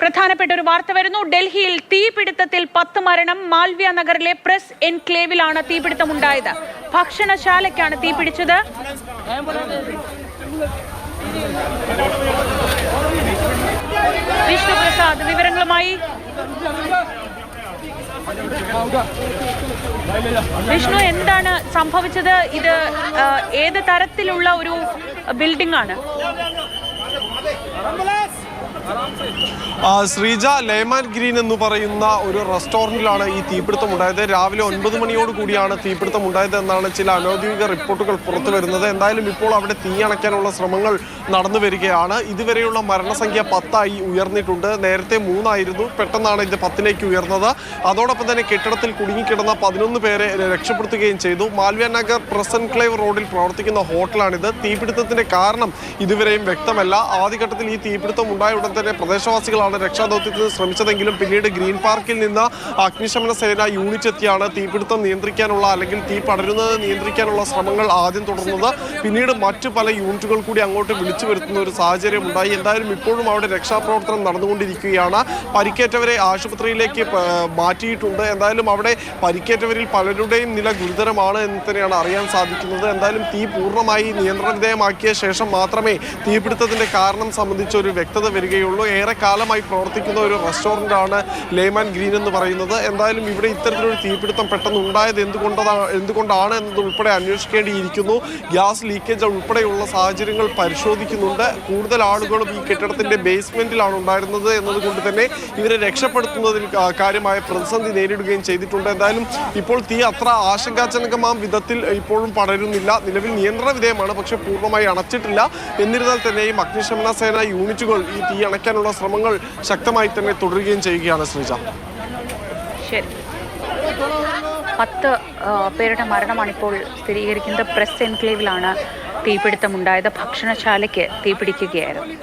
പ്രധാനപ്പെട്ട ഒരു വാർത്ത വരുന്നു. ഡൽഹിയിൽ തീപിടുത്തത്തിൽ 10 മരണം. മാൽവ്യ നഗറിലെ പ്രസ് എൻക്ലേവിലാണ് തീപിടുത്തമുണ്ടായത്. ഭക്ഷണശാലയ്ക്കാണ് തീപിടിച്ചത്. വിഷ്ണു പ്രസാദ് വിവരങ്ങളുമായി. വിഷ്ണു, എന്താണ് സംഭവിച്ചത്? ഇത് ഏത് തരത്തിലുള്ള ഒരു ബിൽഡിംഗ് ആണ്? ശ്രീജ, ലേമാൻ ഗ്രീൻ എന്ന് പറയുന്ന ഒരു റെസ്റ്റോറൻറ്റിലാണ് ഈ തീപിടുത്തം ഉണ്ടായത്. രാവിലെ 9 മണിയോട് കൂടിയാണ് തീപിടുത്തം ഉണ്ടായത് എന്നാണ് ചില അനൗദ്യോഗിക റിപ്പോർട്ടുകൾ പുറത്തു വരുന്നത്. എന്തായാലും ഇപ്പോൾ അവിടെ തീ അണയ്ക്കാനുള്ള ശ്രമങ്ങൾ നടന്നു വരികയാണ്. ഇതുവരെയുള്ള മരണസംഖ്യ 10 ഉയർന്നിട്ടുണ്ട്. നേരത്തെ 3 ആയിരുന്നു. പെട്ടെന്നാണ് ഇത് 10 ഉയർന്നത്. അതോടൊപ്പം തന്നെ കെട്ടിടത്തിൽ കുടുങ്ങിക്കിടന്ന 11 പേരെ രക്ഷപ്പെടുത്തുകയും ചെയ്തു. മാൽവ്യ നഗർ പ്രസ് എൻക്ലേവ് റോഡിൽ പ്രവർത്തിക്കുന്ന ഹോട്ടലാണിത്. തീപിടുത്തത്തിന്റെ കാരണം ഇതുവരെയും വ്യക്തമല്ല. ആദ്യഘട്ടത്തിൽ ഈ തീപിടുത്തം ഉണ്ടായ ഉടൻ തന്നെ പ്രദേശവാസികളാണ് രക്ഷാദൗത്യത്തിന് ശ്രമിച്ചതെങ്കിലും പിന്നീട് ഗ്രീൻ പാർക്കിൽ നിന്ന് അഗ്നിശമന സേന യൂണിറ്റ് എത്തിയാണ് തീപിടുത്തം നിയന്ത്രിക്കാനുള്ള അല്ലെങ്കിൽ തീ പടരുന്നത് നിയന്ത്രിക്കാനുള്ള ശ്രമങ്ങൾ ആദ്യം തുടർന്നത്. പിന്നീട് മറ്റു പല യൂണിറ്റുകൾ കൂടി അങ്ങോട്ട് വിളിച്ചു വരുത്തുന്ന ഒരു സാഹചര്യം ഉണ്ടായി. എന്തായാലും ഇപ്പോഴും അവിടെ രക്ഷാപ്രവർത്തനം നടന്നുകൊണ്ടിരിക്കുകയാണ്. പരിക്കേറ്റവരെ ആശുപത്രിയിലേക്ക് മാറ്റിയിട്ടുണ്ട്. എന്തായാലും അവിടെ പരിക്കേറ്റവരിൽ പലരുടെയും നില ഗുരുതരമാണ് എന്ന് തന്നെയാണ് അറിയാൻ സാധിക്കുന്നത്. എന്തായാലും തീ പൂർണ്ണമായി നിയന്ത്രണ വിധേയമാക്കിയ ശേഷം മാത്രമേ തീപിടുത്തത്തിന്റെ കാരണം സംബന്ധിച്ച ഒരു വ്യക്തത വരികയുള്ളൂ. ഏറെ കാലമായി പ്രവർത്തിക്കുന്ന ഒരു റെസ്റ്റോറൻ്റാണ് ലേമാൻ ഗ്രീൻ എന്ന് പറയുന്നത്. എന്തായാലും ഇവിടെ ഇത്തരത്തിലൊരു തീപിടുത്തം പെട്ടെന്ന് ഉണ്ടായത് എന്തുകൊണ്ടാണ് എന്നത് ഉൾപ്പെടെ അന്വേഷിക്കേണ്ടിയിരിക്കുന്നു. ഗ്യാസ് ലീക്കേജ് ഉൾപ്പെടെയുള്ള സാഹചര്യങ്ങൾ പരിശോധിക്കുന്നുണ്ട്. കൂടുതൽ ആളുകളും ഈ കെട്ടിടത്തിന്റെ ബേസ്മെന്റിലാണ് ഉണ്ടായിരുന്നത് എന്നതുകൊണ്ട് തന്നെ ഇവരെ രക്ഷപ്പെടുത്തുന്നതിൽ കാര്യമായ പ്രതിസന്ധി നേരിടുകയും ചെയ്തിട്ടുണ്ട്. എന്തായാലും ഇപ്പോൾ തീ അത്ര ആശങ്കാജനകമാം വിധത്തിൽ ഇപ്പോഴും പടരുന്നില്ല. നിലവിൽ നിയന്ത്രണ വിധേയമാണ്, പക്ഷേ പൂർണ്ണമായി അണച്ചിട്ടില്ല. എന്നിരുന്നാൽ തന്നെയും അഗ്നിശമന സേന യൂണിറ്റുകൾ ഈ തീ അണയ്ക്കാനുള്ള ശ്രമങ്ങൾ ശക്തമായി തന്നെ തുടരുകയും ചെയ്യുകയാണ്. ശ്രീജ, ശരി. 10 പേരുടെ മരണമാണ് ഇപ്പോൾ സ്ഥിരീകരിക്കുന്നത്. പ്രസ് എൻക്ലേവിലാണ് തീപിടുത്തമുണ്ടായത്. ഭക്ഷണശാലയ്ക്ക് തീപിടിക്കുകയായിരുന്നു.